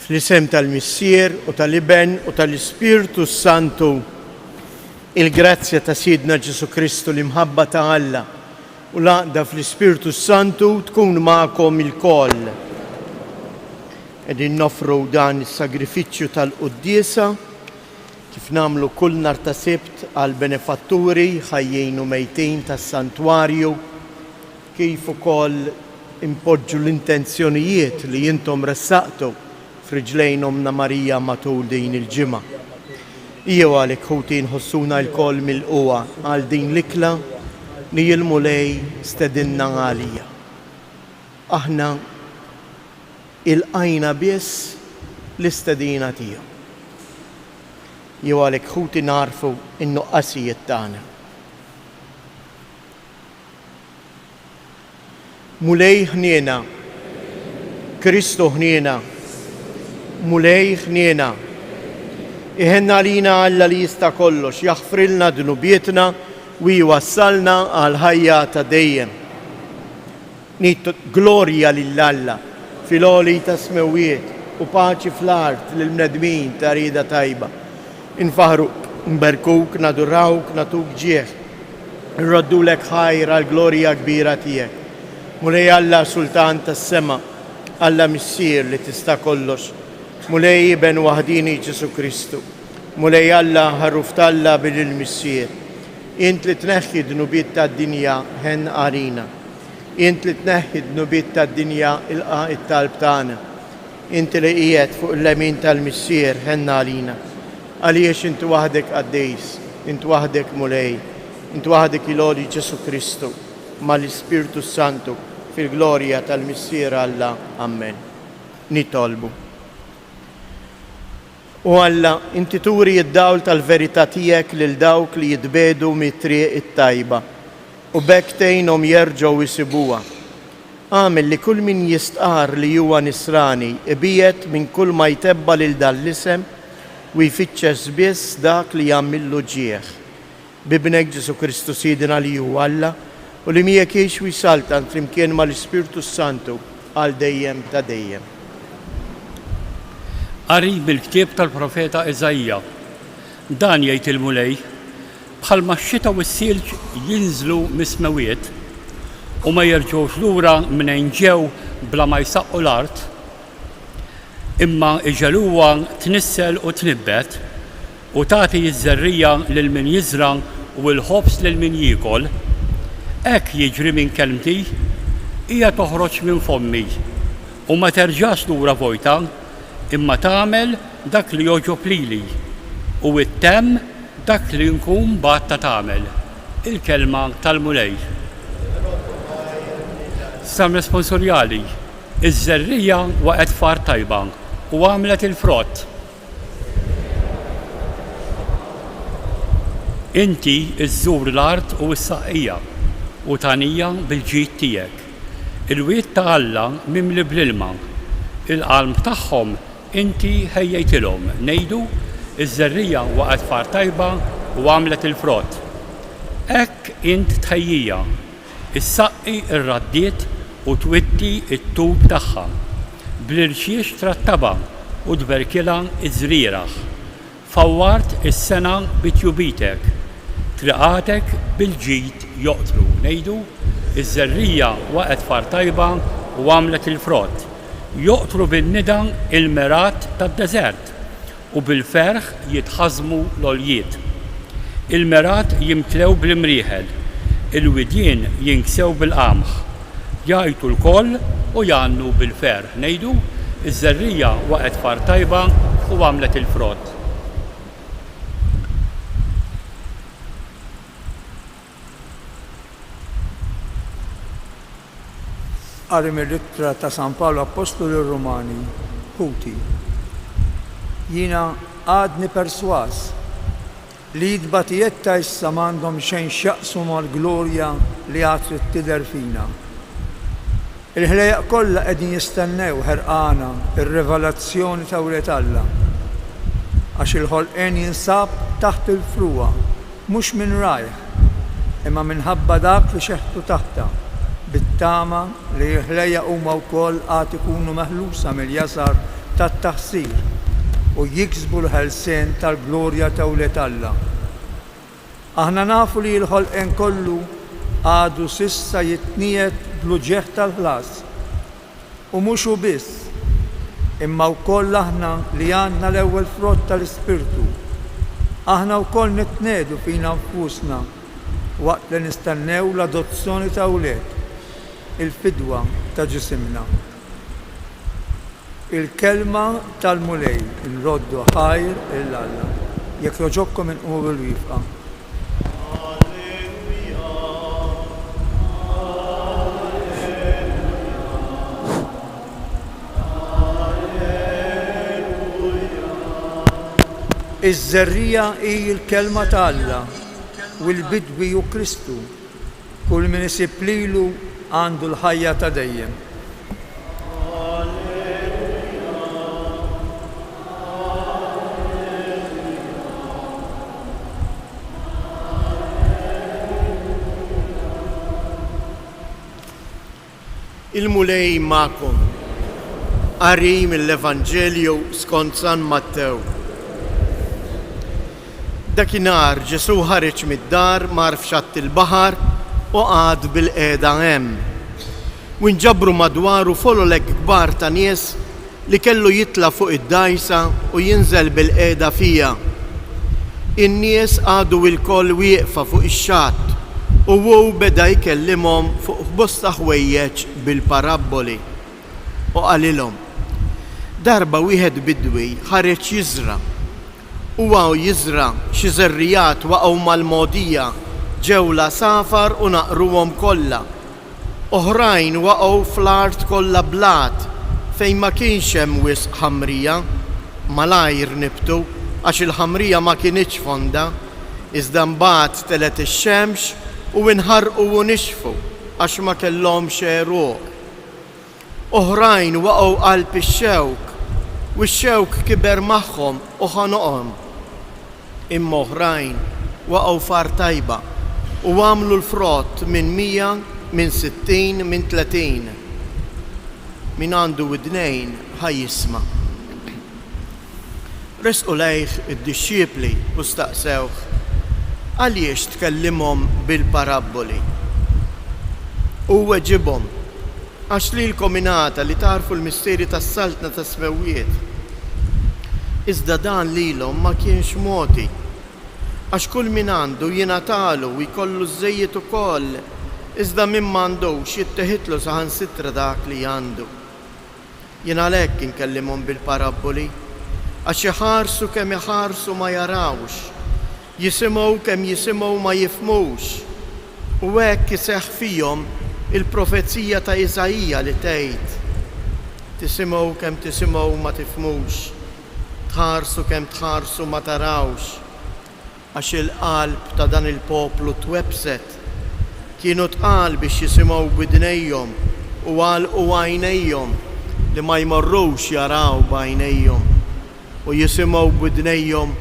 Fl-isem tal-Missier u tal-Iben u tal-Ispirtu Santu, il-grazzja ta' Sidna Ġesu Kristu l-imħabba ta' Alla u laqda fl-Ispirtu Santu tkun ma'kom il-koll. Edin nofru dan is-sagrifiċċju tal-Quddiesa kif namlu kull nar ta' Sibt għal benefatturi ħajjin u mejtin tas-santwarju, kif ukoll impoġġu l-intenzjonijiet li jintom ressaqtu f'riġlejn Omna Marija matul din il-ġimgħa. Jew għalhekk ħutin ħossuna l-koll mill-qwa għal din l-ikla li l-mulej stedinna għalija. Aħna il-qajna biss l-istedina tiegħu. Jew għalhekk ħuti narfu in-nuqqasijiet tagħna. Mulej ħniena, Kristu ħniena, mulej ħniena. Iħenna lina Alla li jista' kollox, jaħfrilna dnubietna u jwassalna għal ħajja ta' dejjem. Nit glorja lill-Alla fil-għoli ta' smewiet u paċi fl-art lill-bnedmin ta' rida tajba. Infaħruk, nberkuk, nadurawk, natuk ġieħ. Nroddulek ħajra l-glorja kbira tiegħek. Mulej Alla Sultan tas-sema, Alla Missier li tista' kollox. Mulej Iben waħdini Ġesu Kristu. Mulej Alla ħarruf talla bil-Missier. Int li tneħħi dnubiet tad-dinja ħen qarina. Int li tneħħi dnubiet tad-dinja ilqa' it-talb tagħna. Int li qiegħed fuq il-lemin tal-Missier ħen għalina. Għaliex int waħdek qaddejs, int waħdek mulej, int waħdek il-għoli Ġesu Kristu mal-Ispirtu Santu fil-glorja tal-Missier Alla. Amen. Nitolbu. U Alla, inti turi id-dawl tal-verità tiegħek lil dawk li jitbedu mit-triq it-tajba u bekk tgħinhom jerġgħu jsibuha. Għamel li kull min jistqar li huwa nisrani ibiet minn kull ma jtebba lil dan l-isem u jfittxes biss dak li jagħmillu ġieħ. Bibnek Ġesu Kristu Sidina li huwa Alla u li miegħek jgħix u jsaltan flimkien mal-Ispirtu Santu għal dejjem ta' dejjem. Qari bil-ktieb tal-profeta Eżajja. Dan jgħid il-mulej, bħalma x-xita u s-silġ jinżlu mis-smewiet u ma jerġgħux lura minn ġew bla ma jsaqqu l-art, imma iġeluha tnissel u tnibbet u tagħti ż-żerrija lil min jiżra u l-ħobs lil min jiekol, hekk jiġri minn kelmti hija toħroġ minn fommi u ma terġax lura vojta, imma tagħmel dak li joġob lili u ittemm dak li nkun batta tagħmel. Il-kelma tal-mulej. Sam responsorjali, iż-żerrija waqgħet far tajba u għamlet il-frott. Inti iżżur l-art u s-saqqija u tanija bil-ġid tiegħek. Il-wiet ta' Alla mimli bl-ilma, il-qalb tagħhom inti ħejjejtilhom ngħidu iż-żerrija waqgħet far tajba u għamlet il-frott. Hekk int tħejjija, issaqqi r-raddiet u twitti t-tub tagħha. Bl-irċiex trattaba u tberkilha iż-żrieraħ. Fawwart is-sena bitjubitek, triqatek bil-ġid joqtru. Ngħidu iż-żerrija waqgħet far tajba u għamlet il-frott. Joqtru bin-nida il-merat tad-deżert u bil-ferħ jitħażmu l-oljiet. Il-merat jimtlew bl-imrieħel, il-widien jinksew bil-qamħ, jgħajtu l-koll u jgħannu bil-ferħ. Ngħidu iż-żerrija waqgħet far tajba u għamlet il-frott. Qari mir-Rittra ta' San Paolo Apostolu Rumani, ħuti. Jiena għadni perswas li jitbatijiet ta' issa m'għandhom xejn x'jaqsmu mal-glorja li għad trid tidher fina. Il-ħlejjaq kollha qegħdin jistennew ħerqana ir-rivelazzjoni ta' wliet Alla. Għax il-ħolqien jinsab taħt il-fruwa, mhux minn rajħ, imma minħabba dak li xeħtu taħta. Bit-tama li ħlejja huma wkoll għad ikunu meħlusa mill-jasar tat-taħsir u jiksbu l-ħelsien tal-glorja ta' Wlied Alla. Aħna nafu li l-ħolqien kollu għadu sissa jitniet bl-uġeħ tal-ħlas u mhux hu biss, imma wkoll aħna li għandna l-ewwel frott tal-Ispirtu. Aħna wkoll nitnedu fina nfusna waqt li nistennew l-adozzjoni ta' wlied, il-fidwa ta' ġisimna. Il-kelma tal-mulej, il-roddu ħajr il-Alla. Jekk joġobkom inqumu bil-wifqa. Iż-żerrija hi l-kelma ta' Alla u l-bidwi hu Kristu. Kull min isib lilu għandu l-ħajja ta' dejjem. Il-mulej ma'kom. Qari mill-Evanġelju skont San Mattew. Dakinhar Ġesu ħareġ mid-dar mar f'xatt il-baħar u qgħad bil-qiegħda hemm. U nġabru madwaru fololek kbar ta' nies li kellu jitla' fuq id-dajsa u jinżel bil-qiegħda fiha. In-nies għadu l-koll wieqfa fuq ix-xatt u hu beda jkellimhom fuq bosta ħwejjeġ bil-parabboli. U qalilhom: darba wieħed bidwi ħareġ jiżra. U għaw jizra xi żerrijat waqgħu mal-mogħdija ġewla safar u naqruhom kollha. Oħrajn waqgħu fl-art kollha blat fejn ma kienx hemm wisq ħamrija, malajr nibtu għax il-ħamrija ma kienitx fonda, iżda mbagħad telet ix-xemx u nħarqu u nixfu għax ma kellhomx għeruq. Oħrajn waqgħu qalb ix-xewk u x-xewk kiber magħhom u ħanoqhom. Imma oħrajn waqgħu far tajba u għamlu l-frott minn 100, minn 60, minn 30. Min għandu widnejn ħaj jisma'. Resqu lejh id-dixxiepli u staqsewh: għaliex tkellimhom bil-parabboli? U weġibhom: għax lilkom ingħata li tarfu l-misterji tas-saltna tas-smewwiet. Iżda dan lilhom ma kienx mogħti, għax kull min għandu jingħatalu u jkollu żejjed ukoll, iżda min m'għandux jitteħidlu saħansitra dak li għandu. Jien għalhekk inkellimhom bil-parabboli, għax iħarsu kemm iħarsu ma jarawx, jisimgħu kemm jisimgħu ma jifhmux, u hekk iseħħ fihom il-profezija ta' Iżajija li tgħid: tisimgħu kemm tisimgħu ma tifhmux, tħarsu kemm tħarsu ma tarawx, għax il-qalb ta' dan il-poplu twebset. Kienu tqal biex jisimgħu b'idnejhom u għalqu għajnejhom li ma jmorrux jaraw b'għajnejhom u jisimgħu b'idnejhom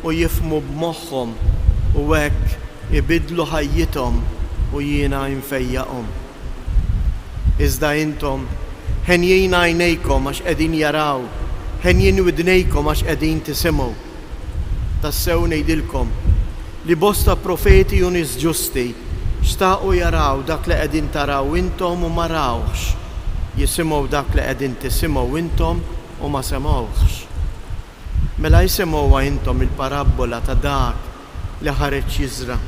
u jifhmu b'moħħhom u hekk ibidlu ħajjithom u jiena nfejjaqhom. Iżda intom ħenjin għajnejkom għax qegħdin jaraw, ħenjin widnejkom għax qegħdin tisimgħu. Tassew ngħidilkom li bosta profeti u nies ġusti xtaqu jaraw dak li qegħdin taraw intom u ma rawx, jisimgħu dak li qegħdin tisimgħu intom u ma semgħux. Mela jisimgħuha intom il-parabbola ta' dak li ħareġ jiżra.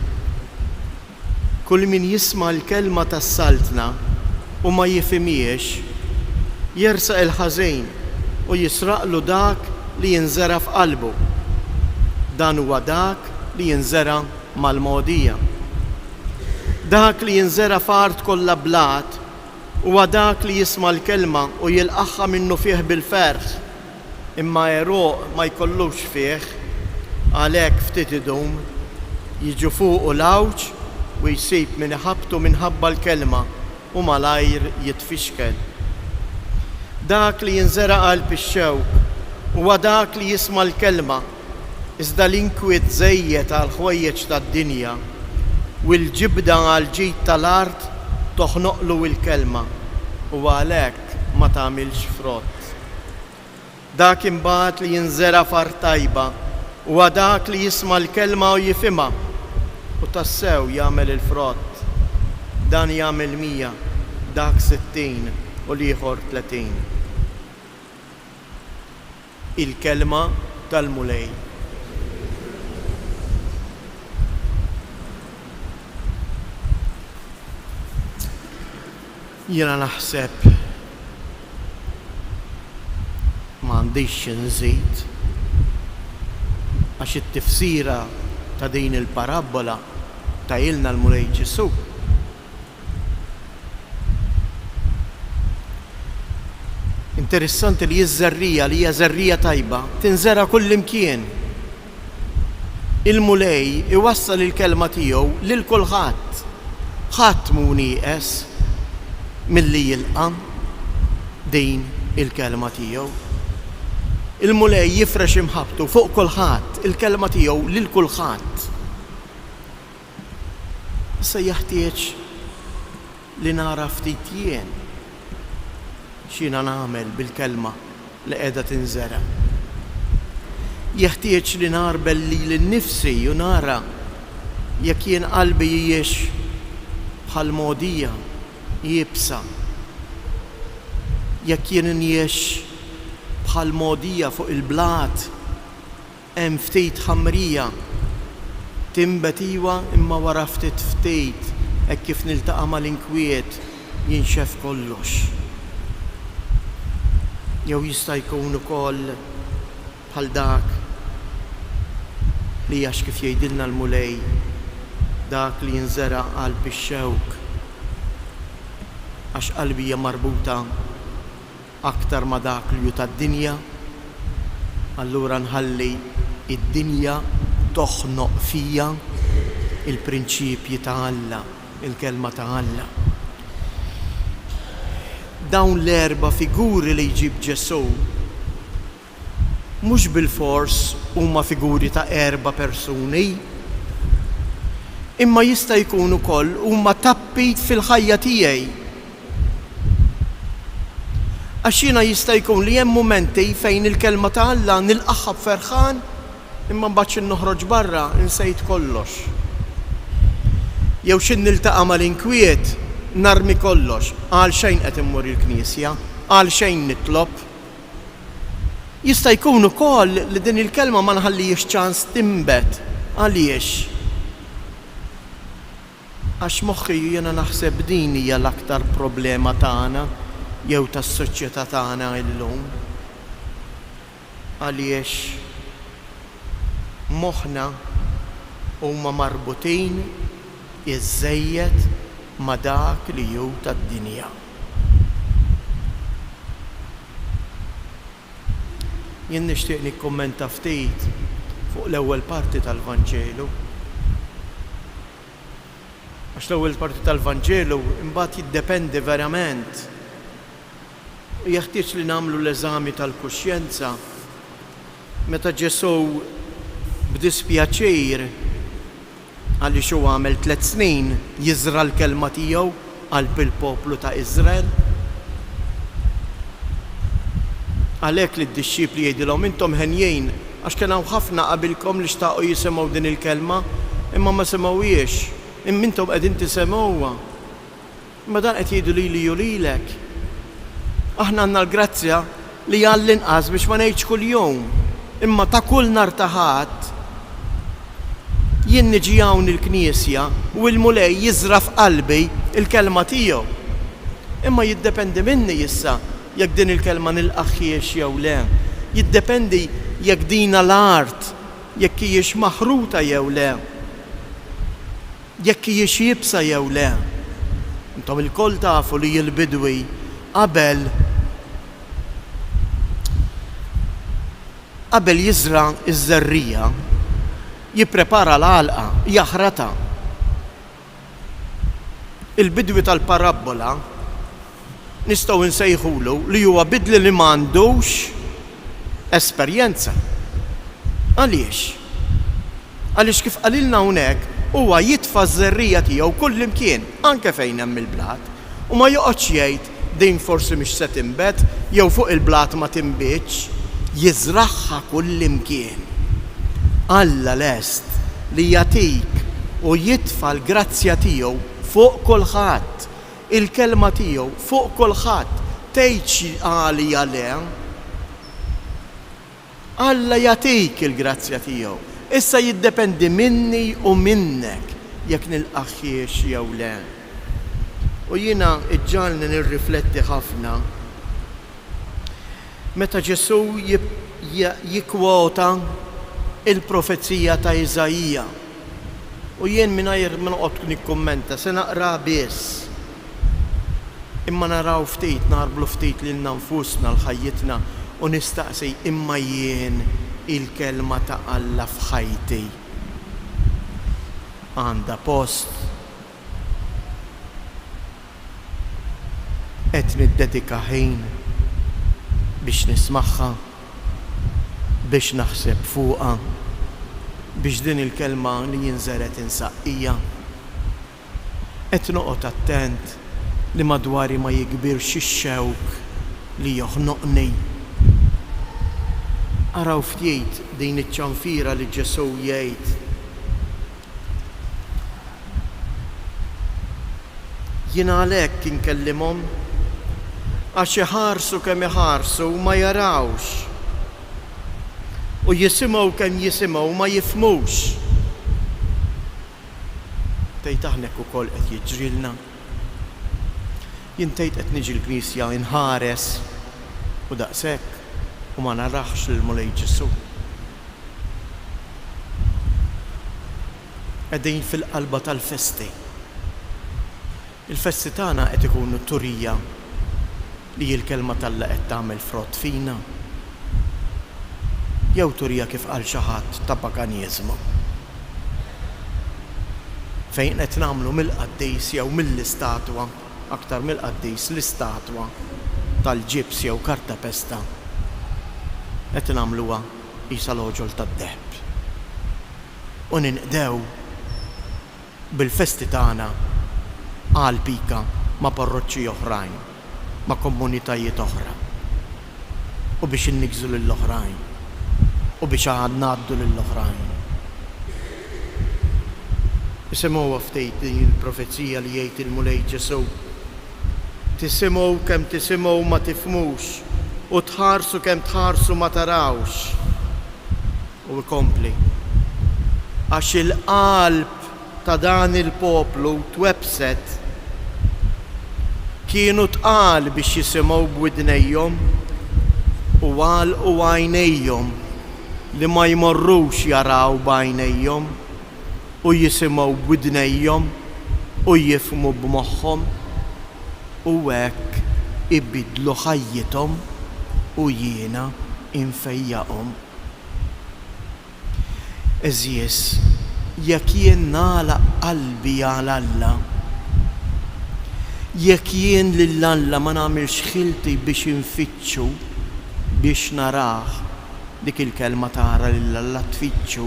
Kull min jisma' l-kelma tas-saltna u ma jifhimiex jersaq il-ħażin u jisraqlu dak li jinżera f'qalbu. Dan huwa dak li jinżera mal-mogħdija. Dak li jinżera f'art kollha blat huwa dak li jisma' l-kelma u jilqaħħa minnu fih bil-ferħ, imma għeruq ma jkollux fih, għalhekk ftit idum jiġu fuqu l-għawġ u jsib min iħabbtu minħabba l-kelma u malajr jitfixkel. Dak li jinżera qalb ix-xewk huwa dak li jisma' l-kelma, iżda l-inkwiet żejjed għal ħwejjeġ tad-dinja u l-ġibda għal ġid tal-art toħnoqlu l-kelma u għalhekk ma tagħmilx frott. dak imbagħad li jinżera far tajba huwa dak li jisma' l-kelma u jifhimha u tassew jagħmel il-frott. Dan jagħmel 100, dak 60 u l-ieħor 30. Il-kelma tal-mulej. Jiena naħseb m'għandix inżid għax it-tifsira ta' din il-parabola tajilna l-mulej Ġesu. Interessanti li jiż-żerrija li hija żerrija tajba tinżera kullimkien. Il-mulej iwassal il-kelma tiegħu lil kulħadd. Ħadd mhu nieqes milli jilqa' din il-kelma tiegħu. Il-mulej jifrex imħabtu fuq kulħadd il-kelma tiegħu lil kulħadd. Issa jeħtieġ li nara ftit jien x'jiena nagħmel bil-kelma li qiegħda tinżera. Jeħtieġ li narbel lili nnifsi u nara jekk jien qalbi jiex bħal mogħdija jibsa. Jekk jien njiex bħal mogħdija fuq il-blat hemm ftit ħamrija timbet iwa imma wara ftit hekk kif niltaqa' mal-inkwiet jinxef kollox. Jew jista' jkun ukoll bħal dak li għax kif jgħidilna l-mulej dak li jinżera qalb ix-xewk għax qalbi hija marbuta aktar ma dak li hu tad-dinja, allura nħalli id-dinja toħnoq fija il-prinċipji ta' Alla, il-kelma ta' Alla. Dawn l-4 figuri li jġib Ġesu mhux bil-fors huma figuri ta' 4 persuni, imma jista' jkun ukoll huma tappit fil-ħajja tiegħi. Għax jiena jista' jkun li hemm mumenti fejn il-kelma ta' Alla nilqaħħa b'ferħan imma mbagħad noħroġ barra insejt kollox. Jew xi niltaqa' mal-inkwiet narmi kollox, għal xejn qed immur il-Knisja, għal xejn nitlob. Jista' jkun ukoll li din il-kelma ma nħallihiex ċans timbet. Għaliex? Għax moħħi jiena naħseb din hija l-aktar problema tagħna jew tas-soċjetà tagħna llum. Għaliex moħħna huma marbutin iżżejjed ma dak li hu tad-dinja. Jien nixtieq nikkummenta ftit fuq l-ewwel parti tal-Vanġelu. Għax l-ewwel parti tal-Vanġelu imbagħad jiddependi verament. Jeħtieġ li nagħmlu l-eżami tal-kuxjenza meta Ġesu b'dispjaċir għaliex huwa għamel 3 snin jiżra l-kelma tiegħu qalb il-poplu ta' Iżrael. Għalhekk li d-dixxipli jgħidilhom intom ħenjejn għax kien hawn ħafna qabilkom li xtaqgħu jisimgħu din il-kelma imma ma semgħuhiex. Imma intom qegħdin tisemgħuha. Imma dan qed jgħidu lili u lilek. Aħna għandna l-grazzja li għall-inqas biex ma ngħidx kuljum. Imma ta' kull nhar ta' ħadd jien niġi hawn il-Knisja u l-mulej jiżra f'qalbi il-kelma tiegħu. Imma jiddependi minni issa jekk din il-kelma nilqaħħiex jew le. Jiddependi jekk dina l-art jekk hijiex maħruta jew le. Jekk hijiex jibsa jew le. Intom il-koll tafu li l-bidwi qabel jiżra iż-żerrija jipprepara l-għalqa, jaħrata. Il-bidwi tal-parabola nistgħu nsejħulu li huwa bidli li m'għandux esperjenza. Għaliex? Għaliex kif qalilna hawnhekk huwa jitfa' ż-żerrija tiegħu kullimkien anke fejn hemm il-blat u ma joqgħodx jgħid din forsi mhix se tinbet jew fuq il-blat ma tinbitx. jizraħħa kullimkien. Alla lest li jatik u jitfa l-grazzja tiegħu fuq kulħadd, il-kelma tiegħu fuq kulħadd, tgħidx għalija le. Alla jatik il-grazzja tiegħu. Issa jiddependi minni u minnek jekk nilqaħħiex jew le. U jiena iġġalni nirrifletti ħafna meta Ġesu jikkwota il-profezija ta' Iżajija. U jien mingħajr ma noqgħod nikkummenta, se naqra biss. Imma naraw ftit, narblu ftit lilna nfusna l-ħajjitna u nistaqsi imma jien il-kelma ta' Alla f'ħajti għandha post. Qed niddedika ħin biex nismagħha, biex naħseb fuqha, biex din il-kelma li jinżeret insaqqija. Qed noqgħod attent li madwari ma jikbirx ix-xewk li joħnoqni. Araw ftit din iċ-ċanfira li Ġesu jgħid. Jien għalhekk inkellimhom għax iħarsu kemm iħarsu ma jarawx. U jisimgħu kemm jisimgħu ma jifhmux. Tgħid aħnek ukoll qed jiġrilna. Jien tgħid qed niġi l-Knisja inħares u daqshekk u ma naraħx l-Mulej Ġesu. Qegħdin fil-qalba tal-festi. Il-festi tagħna qed ikunu turija li l-kelma tal-Alla qed tagħmel frott fina. Jew turija kif qal xi ħadd ta' paganiżmu. Fejn qed nagħmlu mill-qaddis jew mill-istatwa, aktar mill-qaddis l-istatwa tal-ġibs jew kartapesta. Qed nagħmluha qisha l-oġol tad-deħb. U ninqdew bil-festi tagħna għal pika ma' parroċċi oħrajn, ma' komunitajiet oħra. U biex innigżu lill-oħrajn. U biex ngħaddu lill-oħrajn. Isimgħuha ftit din il-profezija li jgħid il-Mulej Ġesu. Tisimgħu kemm tisimgħu ma tifhmux. U tħarsu kemm tħarsu ma tarawx. U jkompli. Għax il-qalb ta' dan il-poplu twebset kienu tqal biex jisimgħu b'widnejhom u għalqu għajnejhom li ma jmorrux jaraw b'għajnejhom u jisimgħu b'widnejhom u jifhmu b'moħħhom u hekk ibidlu ħajjithom u jiena infejjaqhom. Eżies, jekk jien nagħlaq qalbi għal Alla, jekk jien lil Alla ma nagħmilx ħilti biex infittxu, biex narah, dik il-kelma tara lil Alla tfittxu,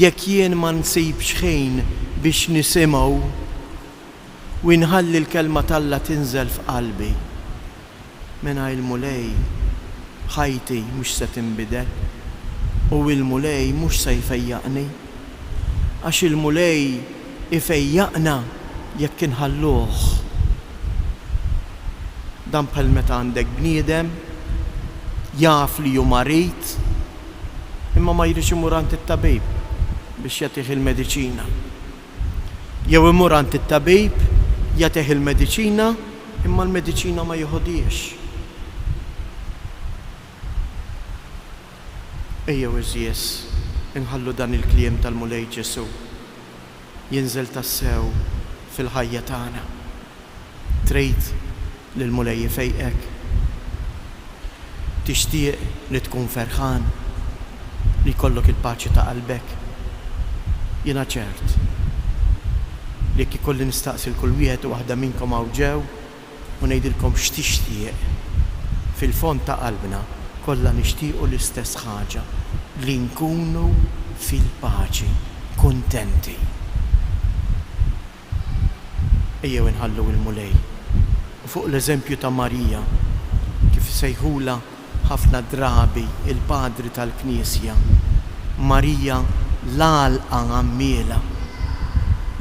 jekk jien ma nsibx ħin biex nisimgħu u nħalli l-kelma tal-Alla tinżel f'qalbi, mena il-Mulej ħajti mhux se tinbidel u il-Mulej mhux se jfejjaqni għax il-Mulej ifejjaqna jekk inħalluh. Dan bħal meta għandek bniedem jaf li hu marit imma ma jridx imur għand it-tabib biex jagħtih il-mediċina. Jew imur għand it-tabib jagħtih il-mediċina imma l-mediċina ma jieħodihx. Ejjew iżjed inħallu dan il-kliem tal-Mulej Ġesu jinżel tassew fil-ħajja tagħna. Trid li l-Mulej jifejqek. Tixtieq li tkun ferħan li jkollok il-paċi ta' qalbek. Jiena ċert li jekk ikolli nistaqsi l-kull wieħed u waħda minnkom hawn ġew u ngħidilkom x'tixtieq fil-fond ta' qalbna kollha nixtiequ l-istess ħaġa li nkunu fil-paċi, kuntenti. Ejjew inħallu il-Mulej. U fuq l-eżempju ta' Marija kif sejħula ħafna drabi il-padri tal-Knisja, Marija l-għalqa għammiela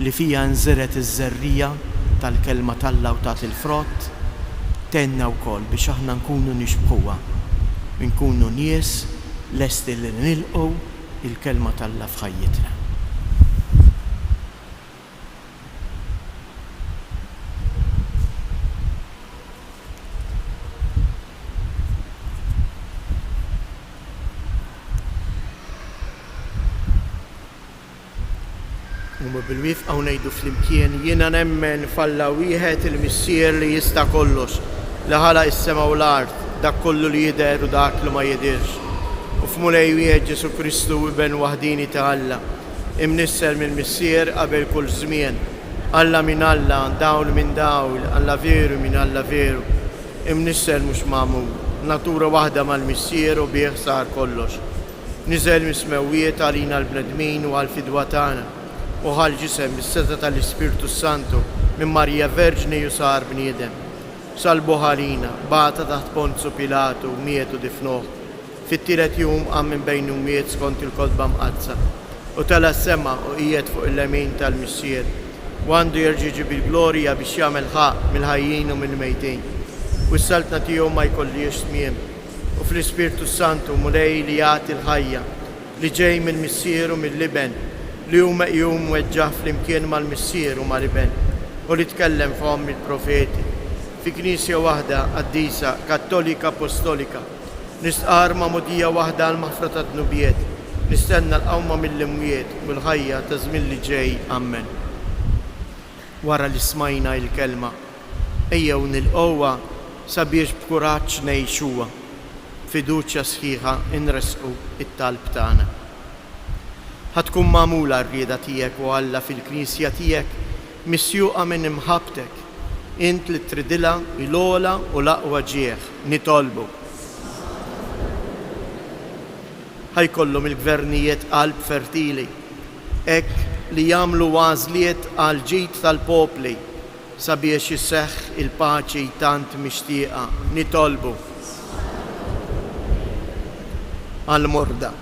li fija nżeret iż-żerrija tal-kelma tal-Alla u tat il-frott, tenna wkoll biex aħna nkunu nixbħuha, nkunu nies lesti li nilqgħu il-kelma tal-Alla f'ħajjitna. U bil-wif għaw nejdu fl-imkien, jiena nemmen falla wieħed il-missier li jista' kollox, li ħalaq is-sema u l-art, dak kollu li jidher u dak li ma jidirx. U f'mulej wieħed Ġesu Kristu iben waħdini ta' Alla, imnisser minn missier qabel kull żmien. Alla minn Alla, dawl minn dawl, Alla veru minn Alla veru, imnisser mhux magħmul, natura waħda mal-missier u bih sar kollox. Niżel mismewwiet għalina l-bnedmin u għal-fidwa tagħna, u ħal-ġisem bis-seta tal-Ispirtu Santu minn Marija Verġni u sar bniedem. Salbu ħalina, bata taħt Ponzu Pilatu u mietu difnuh. Fit-tielet jum qam minn bejn umiet skont il-kodba mqazza. U tela s-sema u qiegħed fuq il-lemin tal-missier. U għandu jerġiġi bil-glorja biex jagħmel ħaq mill-ħajjin u mill-mejtin. U s-saltna tiegħu ma jkollix tmiem. U fl-Ispirtu Santu mulej li jagħti l-ħajja li ġej mill-missier u mill-liben li hu meqjum weġġaħ fl-imkien mal-missier u mal-iben u li tkellem f'hom il-profeti fi knisja waħda qaddisa kattolika apostolika nistqar ma'mudija waħda għal maħfra ta' dnubiet nistenna l-qawma mill-imwiet u l-ħajja ta' żmien li ġej. Amen. Wara li smajna l-kelma ejjew nilqgħuha sabiex b'kuraġġ ngħixuha, fiduċja sħiħa inresqu it-talb tagħna. ħatkun magħmula r-rieda tiegħek u Alla fil-Knisja tiegħek misjuqa minn imħabtek, int li tridilha il-ogħla u l-aqwa ġieħ nitolbu. Ħajkollhom il-gvernijiet qalb fertili, hekk li jagħmlu għażliet għal ġid tal-popli sabiex isseħħ il-paċi tant mixtieqa nitolbu. Għall-morda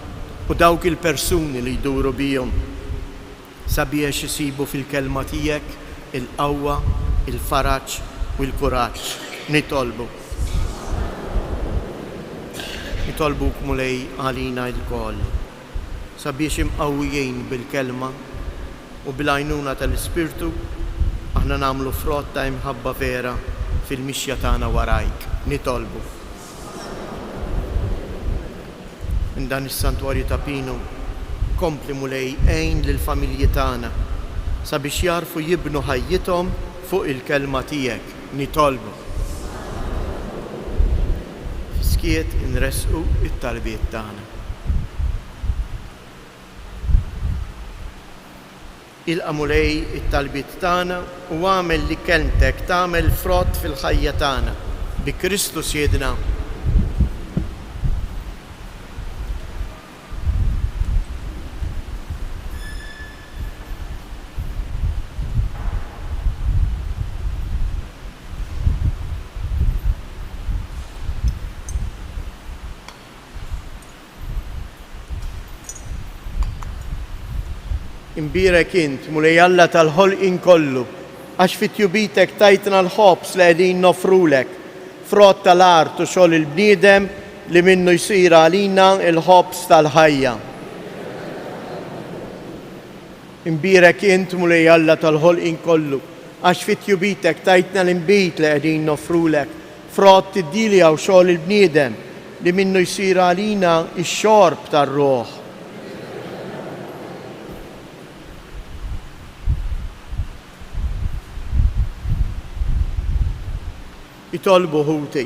u dawk il-persuni li jduru bihom sabiex isibu fil-kelma tiegħek il-qawwa, il-faraġġ u l-kuraġġ nitolbu. Nitolbuk mulej għalina l-koll sabiex imqawwijin bil-kelma u bil-għajnuna tal-Ispirtu aħna nagħmlu frott ta' imħabba vera fil-mixja tagħna warajk nitolbu. In dan is-santwarju ta' Pinu kompli mulej għejn lill-familji tagħna sabiex jarfu jibnu ħajjithom fuq il-kelma tiegħek nitolbu. Fiskiet inresqu it-talbiet tagħna. Ilqa' mulej it-talbiet tagħna u għamel li kelmtek tagħmel frott fil-ħajja tagħna bi Kristus jedna. Imbirek int mulej Alla tal-ħolqien kollu, għax fit-tjubitek tajtna l-ħobs li qegħdin nofrulek, frott tal-art u xogħol il-bniedem li minnu jsir għalina l-ħobs tal-ħajja. Imbirek int mulej Alla tal-ħolqien kollu, għax fit-tjubitek tajtna l-imbit li qegħdin nofrulek, frott id-dilja u xogħol il-bniedem li minnu jsir għalina x-xorb tar-ruħ. Itolbu ħuti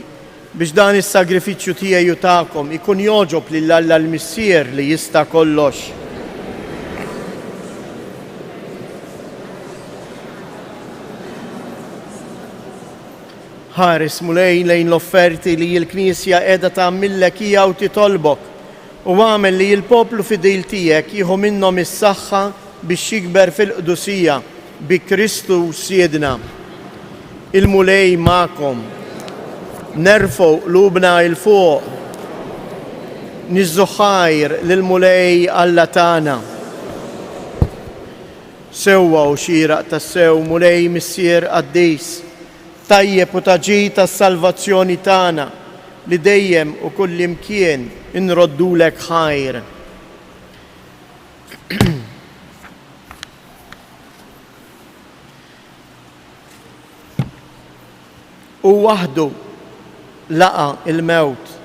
biex dan is-sagrifiċċju tiegħi u tagħkom ikun joġob lil Alla l-missier li jista' kollox. Ħares mulej lejn l-offerti li l-Knisja qiegħda tagħmillek hija u titolbok u għamel li l-poplu fidil tiegħek jieħu minnhom is-saħħa biex jikber fil-qdusija bi Kristu siedna. Il-mulej magħkom nerfgħu qlubna il fuq nizzu ħajr lil-mulej Alla tagħna. Sewwa u xieraq tas-sew mulej missier qaddis, tajjeb u taġi tas-salvazzjoni tagħna li dejjem u kullimkien inroddulek ħajr. U waħdu laqa il-mewt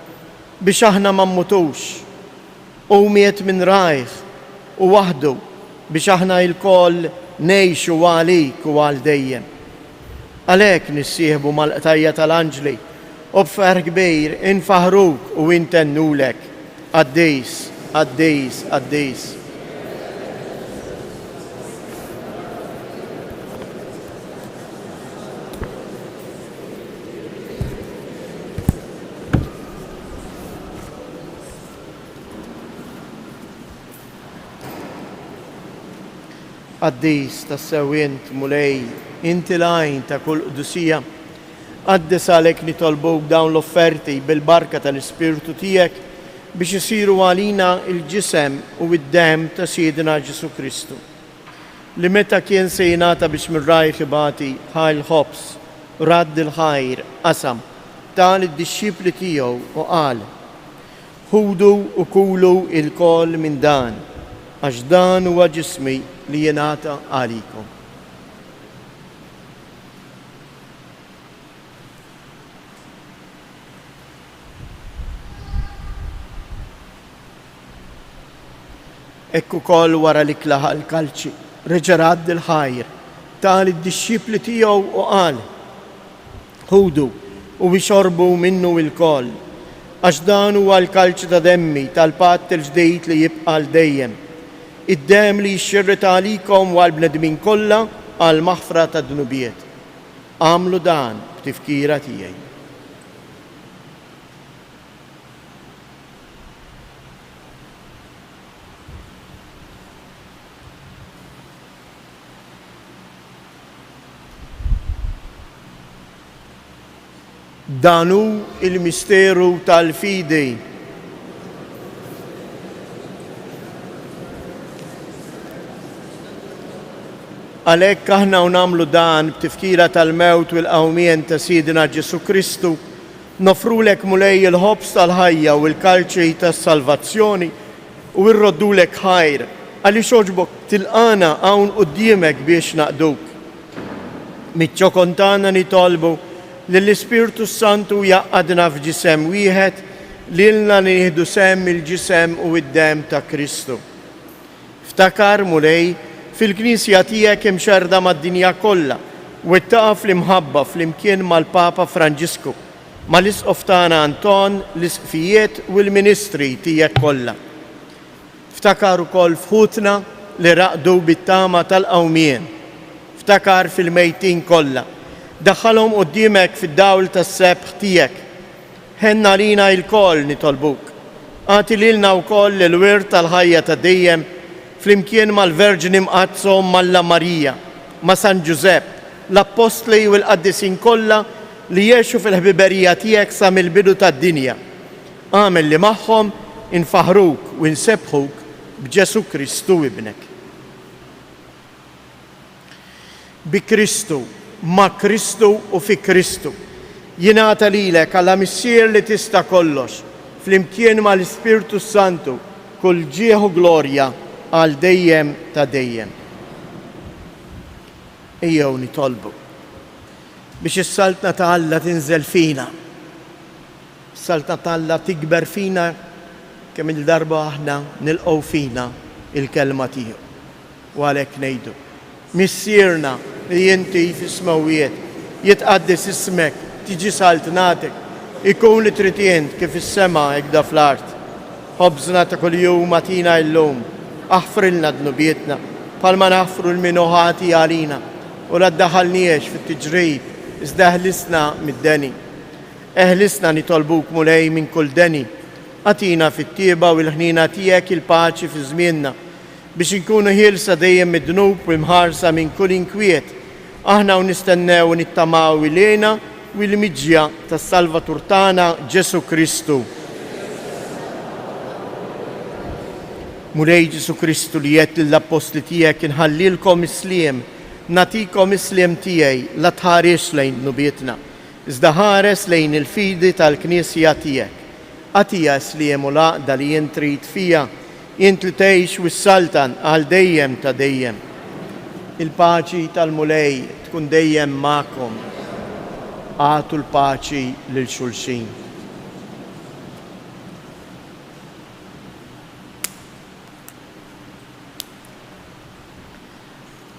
biex aħna ma mmutux, u miet minn rajh u waħdu biex aħna il-koll nejxu għalik u għal dejjem. Għalhekk nissieħbu mal-qtajja tal-anġli u b'ferħ kbir infaħruk u intennulek. Qaddis, qaddis, qaddis. Qaddis tas-sewwient mulej, inti l-għajn ta' kull qdusija, qaddis għalhekk nitolbuk dawn l-offerti bil-barka tal-Ispirtu tiegħek biex isiru għalina il-ġisem u id-dem ta' Siedina Ġesu Kristu, li meta kien se jingħata biex mir-rajħ ibati ħajl ħobs, radd il-ħajr, qasam tal id-dixxipli tiegħu u qal: ħudu u kulu il-koll minn dan, għax dan huwa ġismi li jingħata għalikom. Ekku koll wara li klaħa l-kalċi, reġa' radd il-ħajr tal id-dixxipli tiegħu u qal: ħudu u bixorbu minnu il-koll, għax dan huwa l-kalċi ta' demmi tal-patt il-ġdejt li jibqa' l-dejjem, id-dem li jxirret għalikom u għal-bnedmin kollha għal maħfra ta' dnubiet. Għamlu dan b'tifkira tiegħi. Danu il-misteru tal-fidi. Għalhekk aħna u nagħmlu dan b'tifkira tal-mewt u l-qawmien ta' Siedina Ġesu Kristu, nofrulek mulej il-ħobs tal-ħajja u l-kalċi tas-salvazzjoni u rroddulek ħajr għaliex oġbok tilqana hawn quddiemek biex naqduk. Miċ-ċokontana nitolbu lill-Ispirtu Santu jaqadna f'ġisem wieħed lilna nieħdu semm il-ġisem u id-dem ta' Kristu. Ftakar mulej fil-Knisja tiegħek imxerda mad-dinja kollha u ttaqa' fl-imħabba flimkien mal-Papa Franġisku, mal-Isqof tagħna Anton, l-isqfijiet u l-ministri tiegħek kollha. Ftakar ukoll fħutna li raqdu bit-tama tal-qawmien. Ftakar fil-mejtin kollha. Daħħalhom quddiemek fid-dawl tas-sebħ tiegħek. Ħenna lina l-koll nitolbuk. Għati lilna wkoll il-wirt tal-ħajja ta' dejjem flimkien mal-Verġin imqazzhom Malla Marija, ma' San Giuseppe, l-Apostli u l-Qaddisin kollha li jgħixu fil-ħbiberija tiegħek sa mill-bidu tad-dinja. Għamel li magħhom infaħruk u nsebħuk b'Ġesu Kristu ibnek. Bi Kristu, ma' Kristu u fi Kristu jingħata lilek għala missier li tista' kollox flimkien mal-Ispirtu Santu kull ġieħ u glorja għal dejjem ta' dejjem. Ejjew nitolbu biex is-saltna ta' Alla tinżel fina. Is-saltna ta' Alla tikber fina kemm il-darba aħna nilqgħu fina il-kelma tiegħu. U għalhekk ngħidu: missierna li inti fis-smawijiet jitqaddis ismek, tiġi saltnatek, ikun li trid int kif is-sema hekk da fl-art. Ħobżna ta' kuljum atina llum, aħfrilna dnubietna bħalma naħfru l-minuħati għalina u la ddaħħalniex fit-tiġrib iżda eħlisna mid-deni. Eħlisna nitolbuk mulej minn kull deni. Atina fit-tieba u l-ħnina tiegħek il-paċi fi żmienna biex inkunu ħielsa dejjem mid-dnub u mħarsa minn kull inkwiet. Aħna u nistennew u nittamaw ilejna u l-miġja tas-Salvatur tagħna Ġesu Kristu. Mulej Ġesu Kristu li jett l-apostli tijek nħallilkom isliem, natikom isliem tijaj, la tħares lejn nubietna, iżda ħares lejn il-fidi tal-Knisja tijek. Għatija isliem u laqda li jintrit fija, jint li tgħix wis-saltan għal dejjem ta' dejjem. Il-paċi tal-mulej tkun dejjem ma'kom. Għatu l-paċi lil xulxin.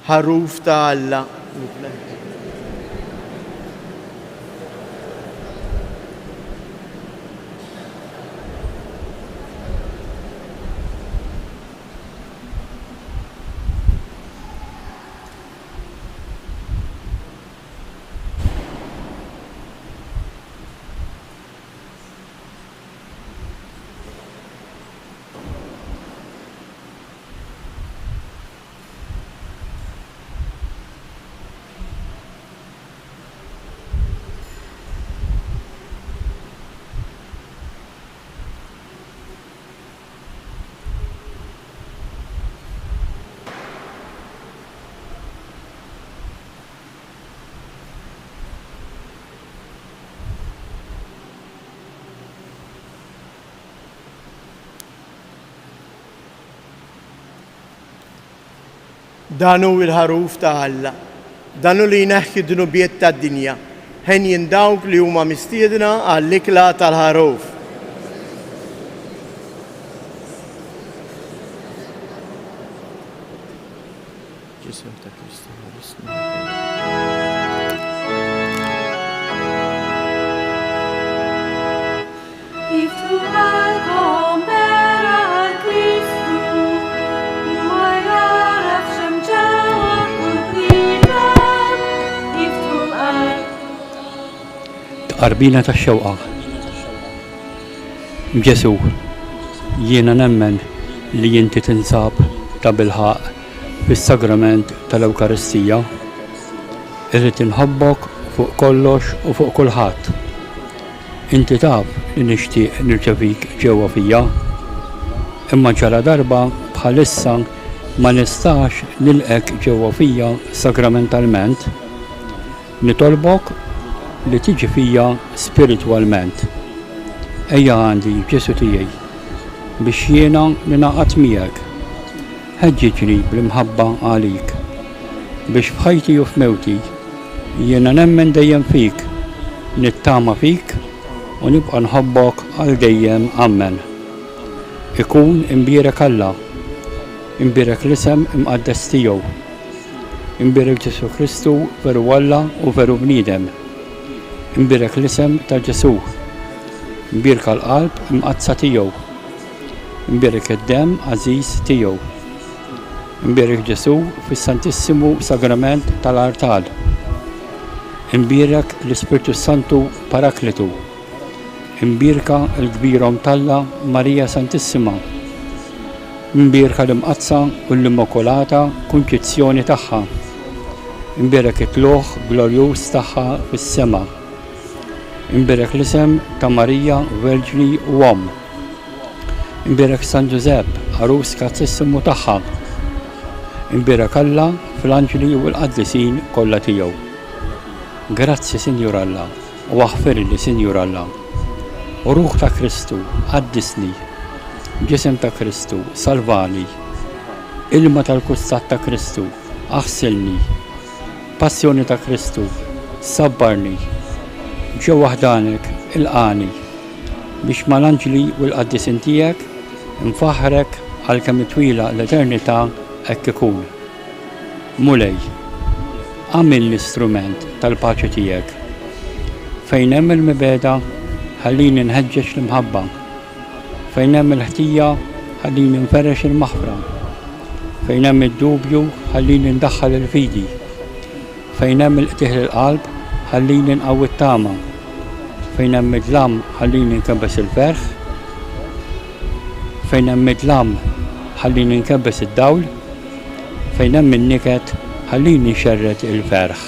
Ħaruf ta' Alla. Danu il-ħaruf ta' Alla, danu li jneħħi d-nubiet ta' dinja, ħen jindawk li huma mistiedna għall-ikla tal-ħaruf. Ġisem ta' Kristu, Qarbina ta' xewqa. Ġesu, jiena nemmen li inti tinsab ta' bilħaq fis-sagrament tal-Ewkaristija. Irrid inħobbok fuq kollox u fuq kulħadd. Inti taf li nixtieq nirċevik ġewwa fija, imma ġara darba bħalissa ma nistax nilqek ġewwa fija sagramentalment. Nitolbok li tiġi fija spiritwalment. Ejja għandi Ġesu tiegħi biex jiena ninaqat miegħek. Ħeġġiġni bl-imħabba għalik biex f'ħajti u f'mewti jiena nemmen dejjem fik, nittama fik u nibqa' nħobbok għal dejjem ammen. Ikun imbierek Alla, imbierek l-isem imqaddes tiegħu, imbierek Ġesu Kristu veru Alla u veru bniedem. Imbierek l-isem ta' Ġesu, imbierek l-qalb imqazza tiegħu, imbierek id-dem għażiż tiegħu, imbierek Ġesu fis-Santissimu Sagrament tal-Artal, imbierek l-Ispirtu Santu Parakletu, imbierka l-kbirhom Talla Marija Santissima, imbierka l-imqazza u l-Immakolata Kunċizzjoni tagħha, imbierek it-tluħ glorjuż tagħha fis-sema. Imbierek l-isem ta' Marija Verġni u Om. Imbierek San Giuseppe, Arus Kazzissimu tagħha. Imbierek Alla fl-anġli u l-qaddisin kollha tiegħu. Grazzi Sinjur Alla u aħfirli Sinjur Alla. U Ruħ ta' Kristu qaddisni. Ġisem ta' Kristu salvani. Ilma tal-kustat ta' Kristu aħsilni. Passjoni ta' Kristu sabbarni. Ġew waħdanek il-qani biex mal-anġli u l-qaddisin tiegħek infaħrek għal kemm twila l-eternità hekk ikun. Mulej, għamil l-istrument tal-paċi tiegħek. Fejn hemm il-mibeda ħallini nħeġġeġ l-imħabba. Fejn hemm il-ħtija ħallini nferrex il-maħfra. Fejn hemm id-dubju ħallini ndaħħal il-fidi. Fejn hemm il-qtieħ il-qalb ħallini nqawwi t-tama. Fejn hemm id-dlam ħallini nkebbes il-ferħ. Fejn hemm id-dlam ħallini nkebbes id-dawl. Fejn hemm in-niket ħallini nxerred il-ferħ.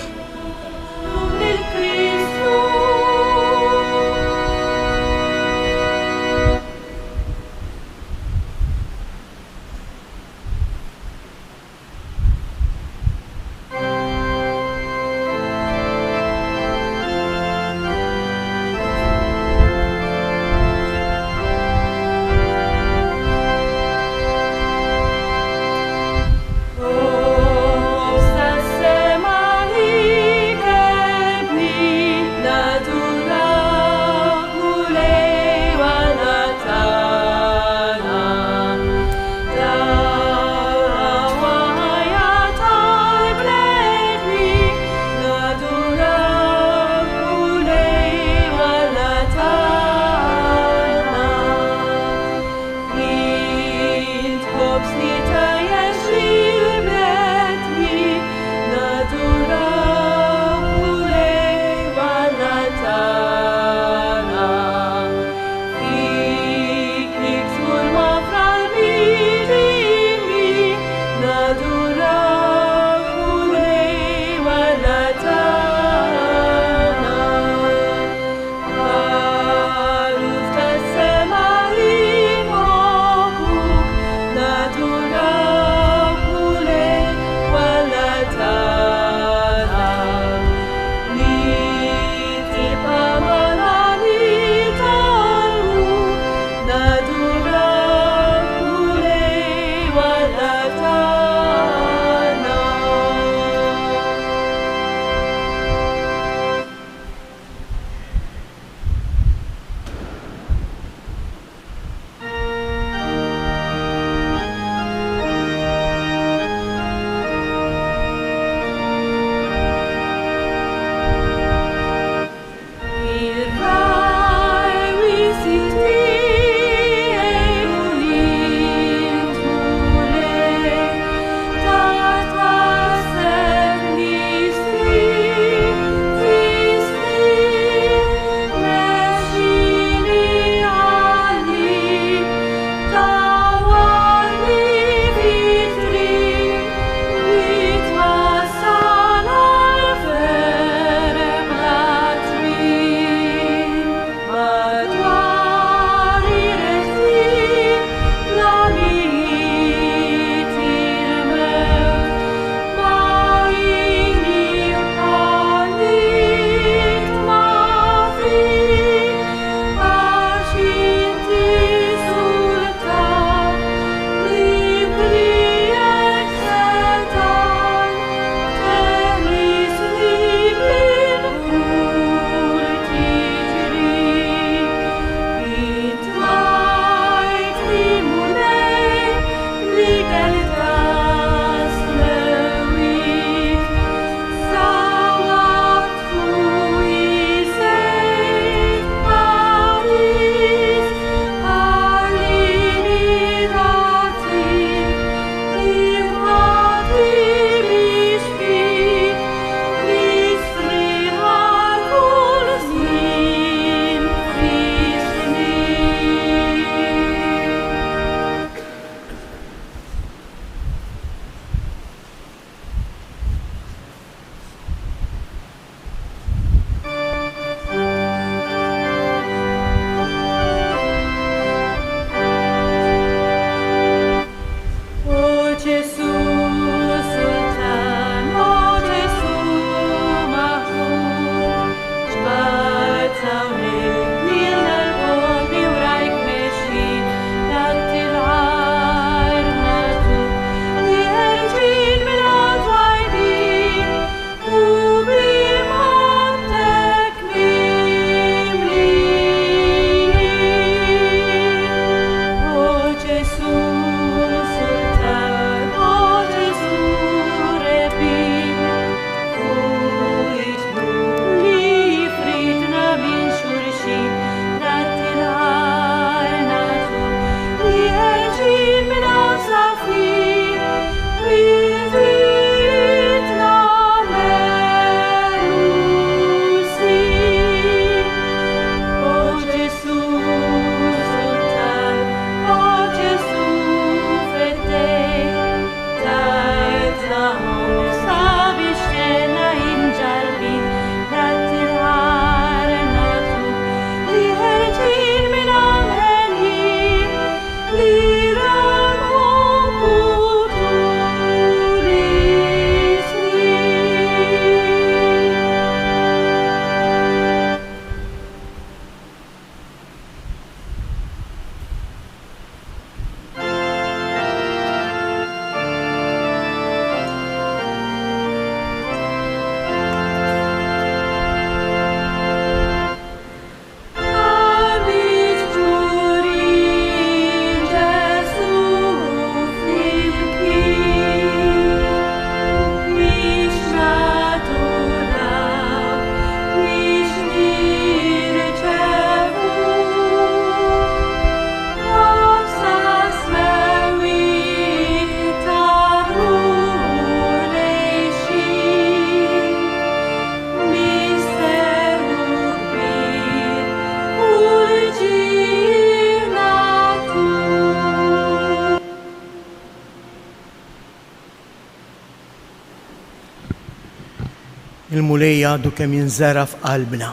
Il-mulej għadu kemm jinżera f'qalbna.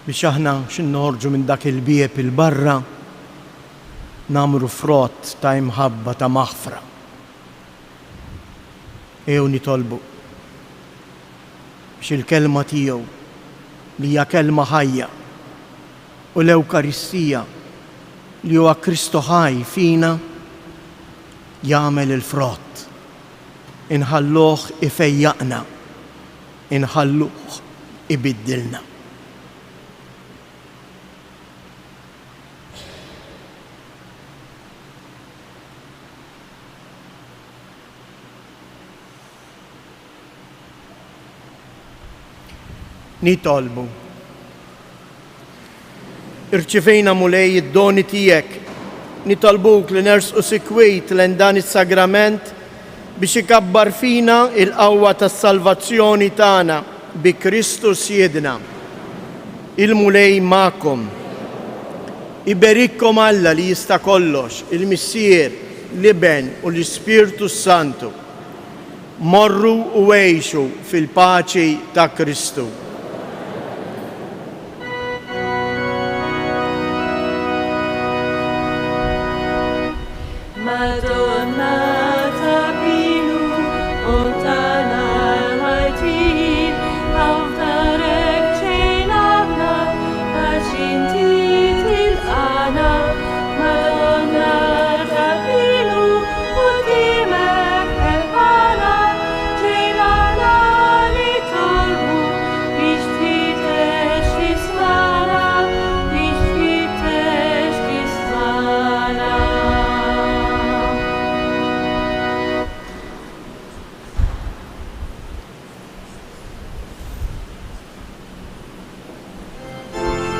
Biex aħna x'innoħorġu minn dak il-bieb il-barra namru frott ta' imħabba ta' maħfra. Ew nitolbu biex il-kelma tiegħu li hija kelma ħajja u l-Ewkaristija li huwa Kristu ħaj fina jagħmel il-frott. Inħalluh ifejjaqna, inħalluh ibiddilna. Nitolbu. Irċivejna mulej id-doni tiegħek. Nitolbuk li nersqu sikwit l dan is-sagrament biex ikabbar fina il-qawwa tas-salvazzjoni tagħna bi Kristus Siedna. Il-mulej magħkom. Iberikkom Alla li jista' kollox, il-Missier, l-Iben u l-Ispirtu Santu. Morru u għejxu fil-paċi ta' Kristu.